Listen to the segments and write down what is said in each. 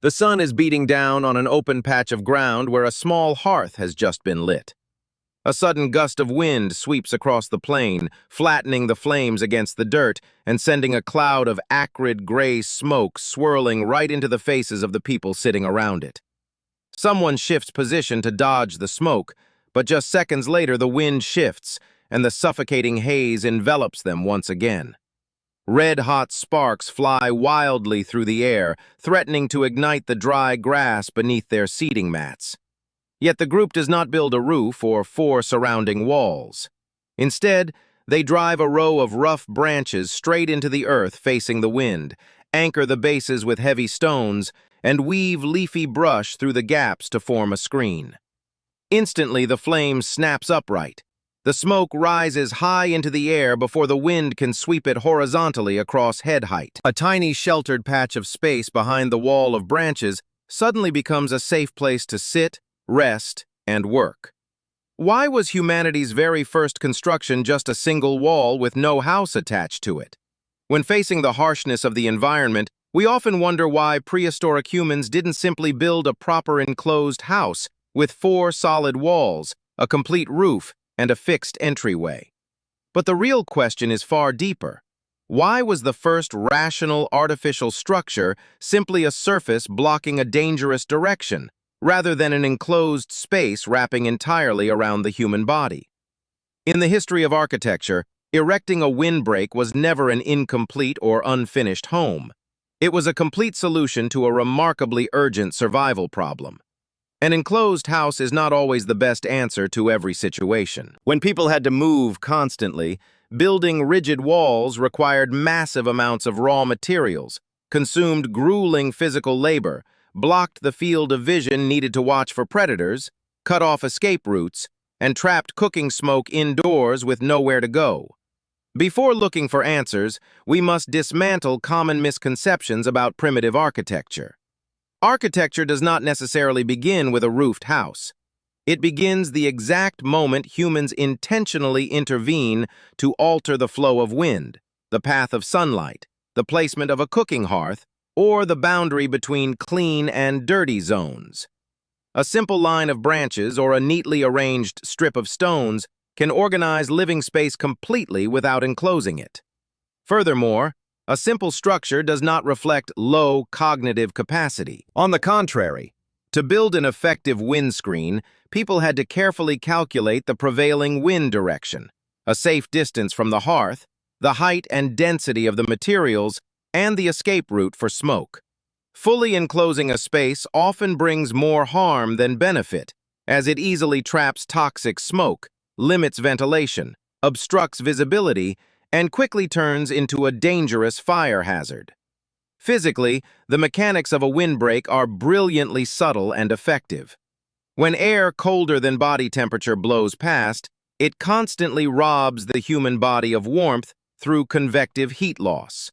The sun is beating down on an open patch of ground where a small hearth has just been lit. A sudden gust of wind sweeps across the plain, flattening the flames against the dirt and sending a cloud of acrid gray smoke swirling right into the faces of the people sitting around it. Someone shifts position to dodge the smoke, but just seconds later the wind shifts and the suffocating haze envelops them once again. Red-hot sparks fly wildly through the air, threatening to ignite the dry grass beneath their seating mats. Yet the group does not build a roof or 4 surrounding walls. Instead, they drive a row of rough branches straight into the earth facing the wind, anchor the bases with heavy stones, and weave leafy brush through the gaps to form a screen. Instantly, the flame snaps upright. The smoke rises high into the air before the wind can sweep it horizontally across head height. A tiny sheltered patch of space behind the wall of branches suddenly becomes a safe place to sit, rest, and work. Why was humanity's very first construction just a single wall with no house attached to it? When facing the harshness of the environment, we often wonder why prehistoric humans didn't simply build a proper enclosed house with 4 solid walls, a complete roof, and a fixed entryway. But the real question is far deeper. Why was the first rational artificial structure simply a surface blocking a dangerous direction, rather than an enclosed space wrapping entirely around the human body? In the history of architecture, erecting a windbreak was never an incomplete or unfinished home. It was a complete solution to a remarkably urgent survival problem. An enclosed house is not always the best answer to every situation. When people had to move constantly, building rigid walls required massive amounts of raw materials, consumed grueling physical labor, blocked the field of vision needed to watch for predators, cut off escape routes, and trapped cooking smoke indoors with nowhere to go. Before looking for answers, we must dismantle common misconceptions about primitive architecture. Architecture does not necessarily begin with a roofed house. It begins the exact moment humans intentionally intervene to alter the flow of wind, the path of sunlight, the placement of a cooking hearth, or the boundary between clean and dirty zones. A simple line of branches or a neatly arranged strip of stones can organize living space completely without enclosing it. Furthermore, a simple structure does not reflect low cognitive capacity. On the contrary, to build an effective windscreen, people had to carefully calculate the prevailing wind direction, a safe distance from the hearth, the height and density of the materials, and the escape route for smoke. Fully enclosing a space often brings more harm than benefit, as it easily traps toxic smoke, limits ventilation, obstructs visibility, and quickly turns into a dangerous fire hazard. Physically, the mechanics of a windbreak are brilliantly subtle and effective. When air colder than body temperature blows past, it constantly robs the human body of warmth through convective heat loss.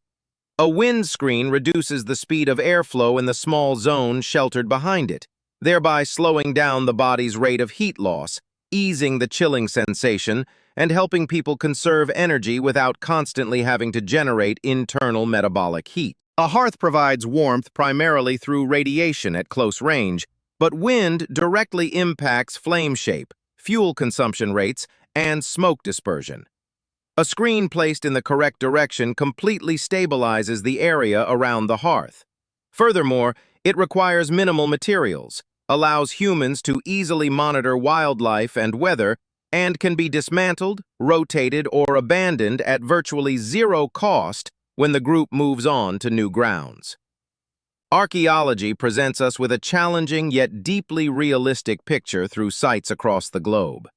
A windscreen reduces the speed of airflow in the small zone sheltered behind it, thereby slowing down the body's rate of heat loss, easing the chilling sensation, and helping people conserve energy without constantly having to generate internal metabolic heat. A hearth provides warmth primarily through radiation at close range, but wind directly impacts flame shape, fuel consumption rates, and smoke dispersion. A screen placed in the correct direction completely stabilizes the area around the hearth. Furthermore, it requires minimal materials, allows humans to easily monitor wildlife and weather, and can be dismantled, rotated, or abandoned at virtually zero cost when the group moves on to new grounds. Archaeology presents us with a challenging yet deeply realistic picture through sites across the globe.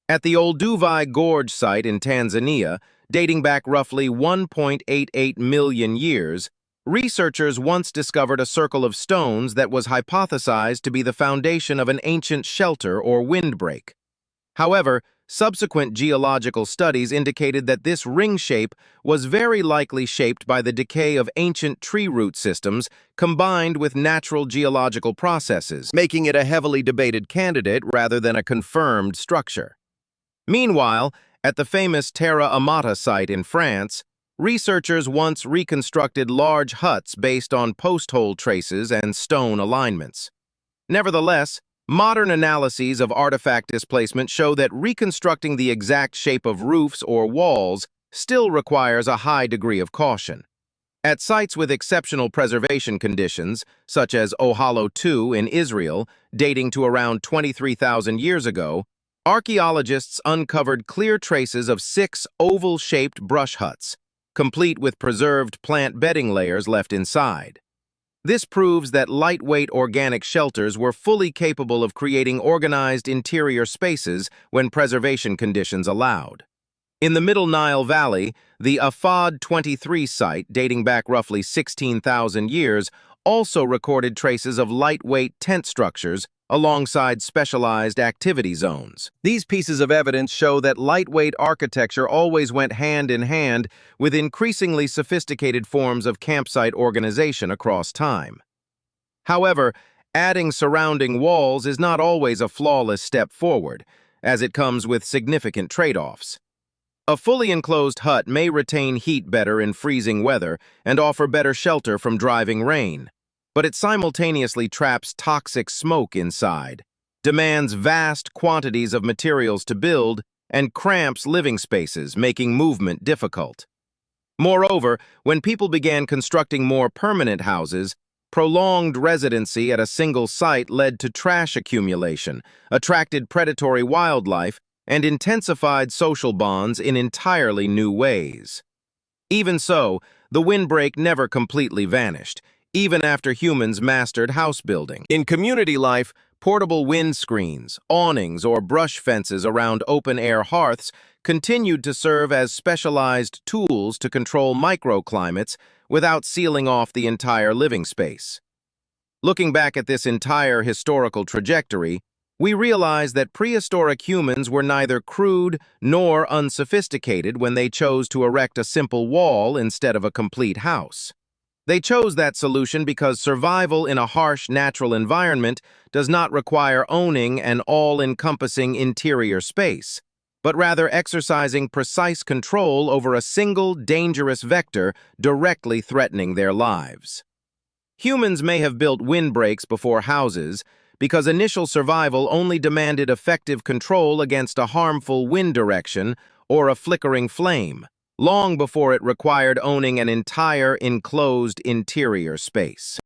At the Olduvai Gorge site in Tanzania, dating back roughly 1.88 million years, researchers once discovered a circle of stones that was hypothesized to be the foundation of an ancient shelter or windbreak. However, subsequent geological studies indicated that this ring shape was very likely shaped by the decay of ancient tree root systems combined with natural geological processes, making it a heavily debated candidate rather than a confirmed structure. Meanwhile, at the famous Terra Amata site in France, Researchers once reconstructed large huts based on post hole traces and stone alignments. Nevertheless, modern analyses of artifact displacement show that reconstructing the exact shape of roofs or walls still requires a high degree of caution. At sites with exceptional preservation conditions, such as Ohalo II in Israel, dating to around 23,000 years ago, archaeologists uncovered clear traces of 6 oval-shaped brush huts, complete with preserved plant bedding layers left inside. This proves that lightweight organic shelters were fully capable of creating organized interior spaces when preservation conditions allowed. In the Middle Nile Valley, the Ahfad 23 site, dating back roughly 16,000 years, also recorded traces of lightweight tent structures alongside specialized activity zones. These pieces of evidence show that lightweight architecture always went hand in hand with increasingly sophisticated forms of campsite organization across time. However, adding surrounding walls is not always a flawless step forward, as it comes with significant trade-offs. A fully enclosed hut may retain heat better in freezing weather and offer better shelter from driving rain, but it simultaneously traps toxic smoke inside, demands vast quantities of materials to build, and cramps living spaces, making movement difficult. Moreover, when people began constructing more permanent houses, prolonged residency at a single site led to trash accumulation, attracted predatory wildlife, and intensified social bonds in entirely new ways. Even so, the windbreak never completely vanished, even after humans mastered house building. In community life, portable windscreens, awnings, or brush fences around open-air hearths continued to serve as specialized tools to control microclimates without sealing off the entire living space. Looking back at this entire historical trajectory, we realize that prehistoric humans were neither crude nor unsophisticated when they chose to erect a simple wall instead of a complete house. They chose that solution because survival in a harsh natural environment does not require owning an all-encompassing interior space, but rather exercising precise control over a single dangerous vector directly threatening their lives. Humans may have built windbreaks before houses, because initial survival only demanded effective control against a harmful wind direction or a flickering flame, long before it required owning an entire enclosed interior space.